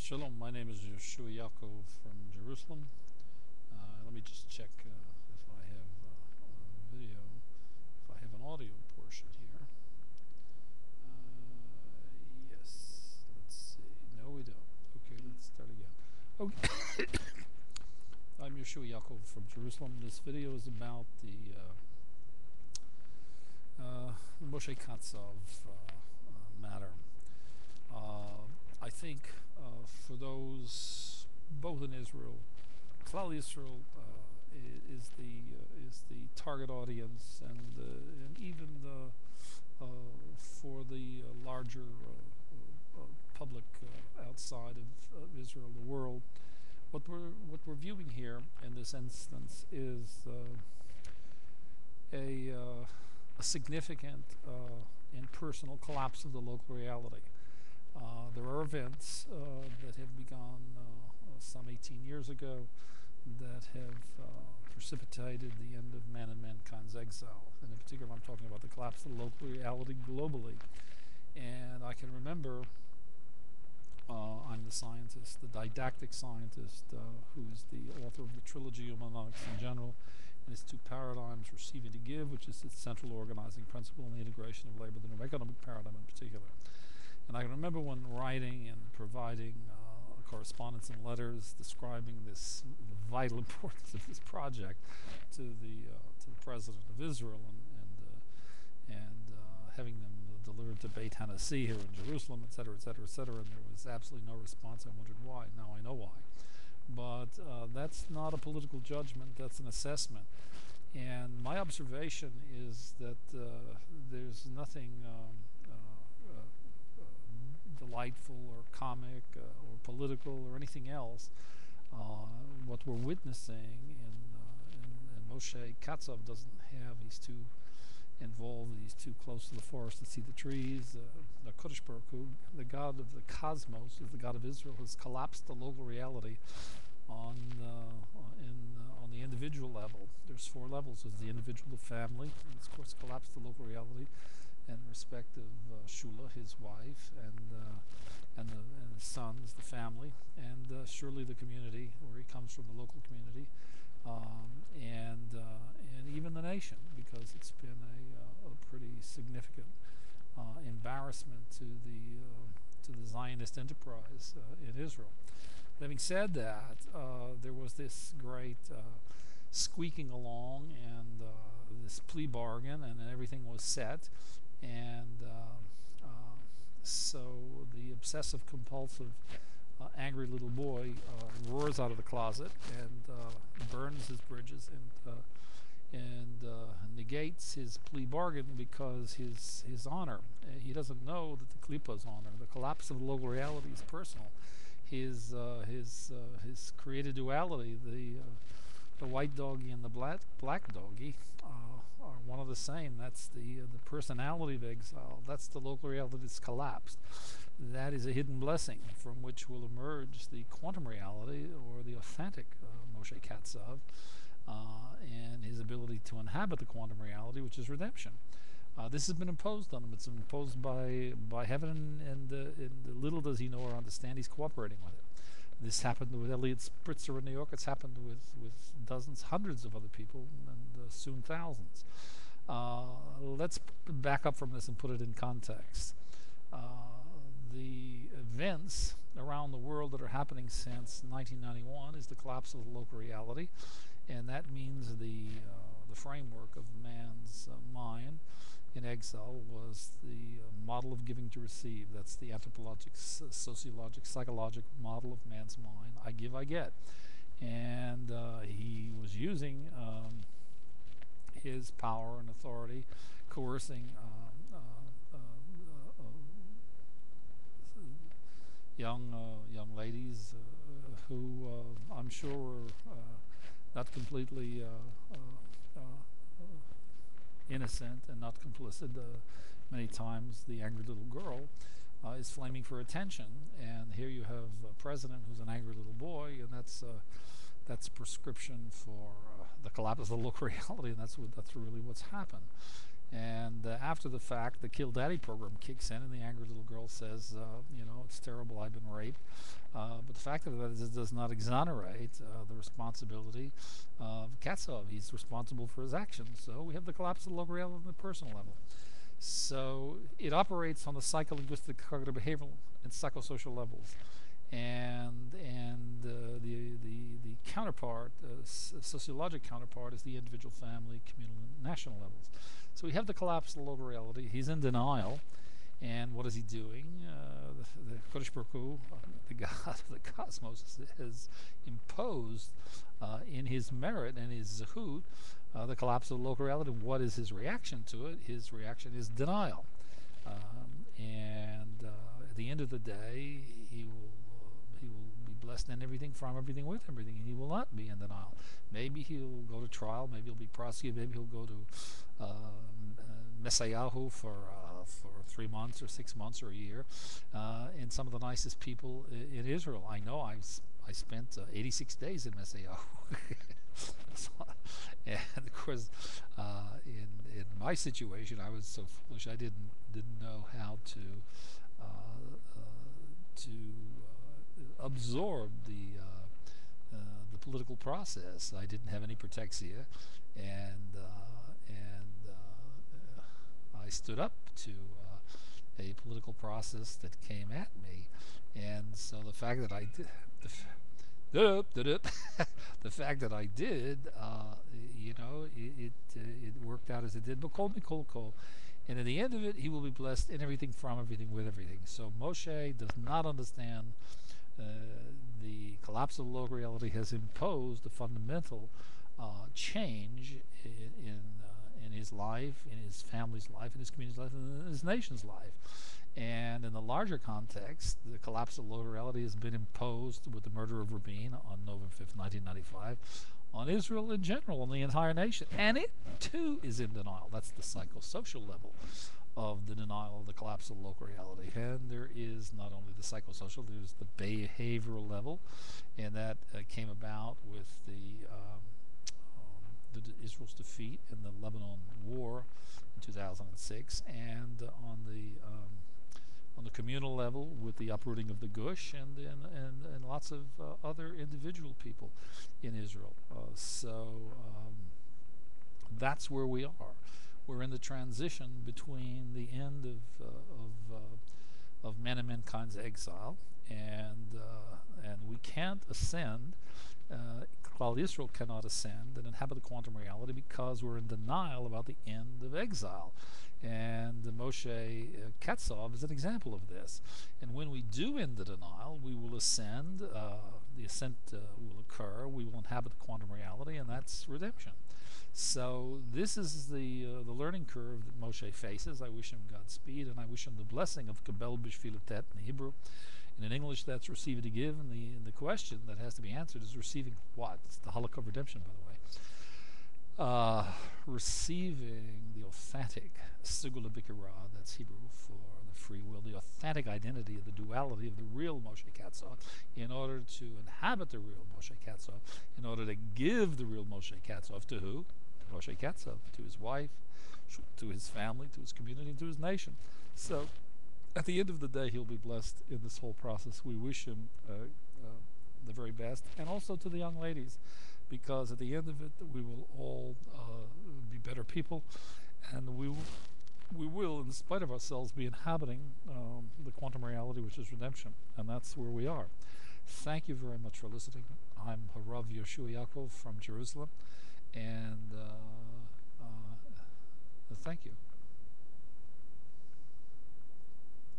Shalom, my name is Yehoshua Ya'acov from Jerusalem. Let me just check if I have a video, if I have an audio portion here. Yes, let's see. No, we don't. Okay, let's start again. Okay. I'm Yehoshua Ya'acov from Jerusalem. This video is about the Moshe Katzav matter. I think for those both in Israel, Klal Yisrael is the target audience, and even for the larger public outside of Israel, the world. What we're viewing here in this instance is a significant and personal collapse of the local reality. There are events that have begun some 18 years ago that have precipitated the end of man and mankind's exile. And in particular, I'm talking about the collapse of the local reality globally. And I can remember I'm the scientist, the didactic scientist, who is the author of the trilogy Humanomics in general, and its two paradigms, Receiving to Give, which is its central organizing principle, and the integration of labor, the new economic paradigm in particular. And I can remember when writing and providing correspondence and letters describing this the vital importance of this project to the president of Israel and having them delivered to Beit Hanassi here in Jerusalem, etc., etc., etc. And there was absolutely no response. I wondered why. Now I know why. But that's not a political judgment. That's an assessment. And my observation is that there's nothing delightful or comic or political or anything else. What we're witnessing and Moshe Katzav doesn't have, he's too involved, he's too close to the forest to see the trees. The Kodesh Baruch Hu, the God of the cosmos, is the God of Israel, has collapsed the local reality on the individual level. There's four levels. There's the individual, the family, and of course collapsed the local reality in respect of Shula, his wife, and the sons, the family, and surely the community, where he comes from, the local community, and even the nation, because it's been a pretty significant embarrassment to the Zionist enterprise in Israel. Having said that, there was this great squeaking along and this plea bargain, and everything was set. And so the obsessive compulsive angry little boy roars out of the closet and burns his bridges and negates his plea bargain, because his honor, he doesn't know that the Klippa's honor, the collapse of the local reality, is personal. His created duality, the white doggy and the black doggy, are one of the same. That's the personality of exile. That's the local reality that's collapsed. That is a hidden blessing from which will emerge the quantum reality, or the authentic Moshe Katzav, and his ability to inhabit the quantum reality, which is redemption. This has been imposed on him. It's imposed by heaven, and little does he know or understand, he's cooperating with it. This happened with Elliot Spritzer in New York. It's happened with dozens, hundreds of other people, and soon thousands. Let's back up from this and put it in context. The events around the world that are happening since 1991 is the collapse of the local reality, and that means the framework of man's mind in exile was the model of giving to receive. That's the anthropologic, sociologic, psychological model of man's mind. I give, I get. And he was using his power and authority, coercing young ladies who I'm sure were not completely innocent and not complicit. Many times the angry little girl is flaming for attention, and here you have a president who's an angry little boy, and that's prescription for the collapse of the local reality, and that's really what's happened. And after the fact, the kill daddy program kicks in, and the angry little girl says, it's terrible, I've been raped. But the fact of that is it does not exonerate the responsibility of Katzav. He's responsible for his actions. So we have the collapse of the local reality on the personal level. So it operates on the psycholinguistic, cognitive, behavioral, and psychosocial levels. And the counterpart, sociologic counterpart, is the individual, family, communal, and national levels. So we have the collapse of the local reality. He's in denial. And what is he doing? The Kodesh Baruch Hu, the God of the cosmos, has imposed in his merit and his zehut the collapse of the local reality. What is his reaction to it? His reaction is denial. And at the end of the day, he will be blessed in everything, from everything, with everything, and he will not be in denial. Maybe he'll go to trial. Maybe he'll be prosecuted. Maybe he'll go to Messiahu for 3 months or 6 months or a year. And some of the nicest people in Israel. I know I spent 86 days in Messiahu. And of course, in my situation, I was so foolish. I didn't know how to absorb the political process. I didn't have any protexia, and I stood up to a political process that came at me. And so the fact that I did, the fact that I did, it worked out as it did. But kol mikol kol, and at the end of it, he will be blessed in everything, from everything, with everything. So Moshe does not understand the collapse of the local reality has imposed a fundamental change in his life, in his family's life, in his community's life, and in his nation's life. And in the larger context, the collapse of local reality has been imposed with the murder of Rabin on November 5th, 1995, on Israel in general, on the entire nation. And it, too, is in denial. That's the psychosocial level of the denial of the collapse of local reality. And there is not only the psychosocial, there's the behavioral level, and that came about with Israel's defeat in the Lebanon War in 2006, and on the communal level with the uprooting of the Gush, and lots of other individual people in Israel. So that's where we are. We're in the transition between the end of man and mankind's exile, and we can't ascend. Klal Yisrael cannot ascend and inhabit the quantum reality because we're in denial about the end of exile. And Moshe Katzav is an example of this. And when we do end the denial, we will ascend. The ascent will occur. We will inhabit the quantum reality, and that's redemption. So this is the learning curve that Moshe faces. I wish him Godspeed, and I wish him the blessing of Kabel B'Shvilatet in Hebrew. And in English, that's receive to give, and the question that has to be answered is receiving what? It's the Halakha of redemption, by the way. Receiving the authentic Sigula Bikira, that's Hebrew for the free will, the authentic identity of the duality of the real Moshe Katzav, in order to inhabit the real Moshe Katzav, in order to give the real Moshe Katzav to who? To Moshe Katzav, to his wife, to his family, to his community, and to his nation. So at the end of the day, he'll be blessed in this whole process. We wish him the very best, and also to the young ladies, because at the end of it, we will all be better people, and we will, in spite of ourselves, be inhabiting the quantum reality, which is redemption, and that's where we are. Thank you very much for listening. I'm Harav Yehoshua Ya'acov from Jerusalem, and thank you.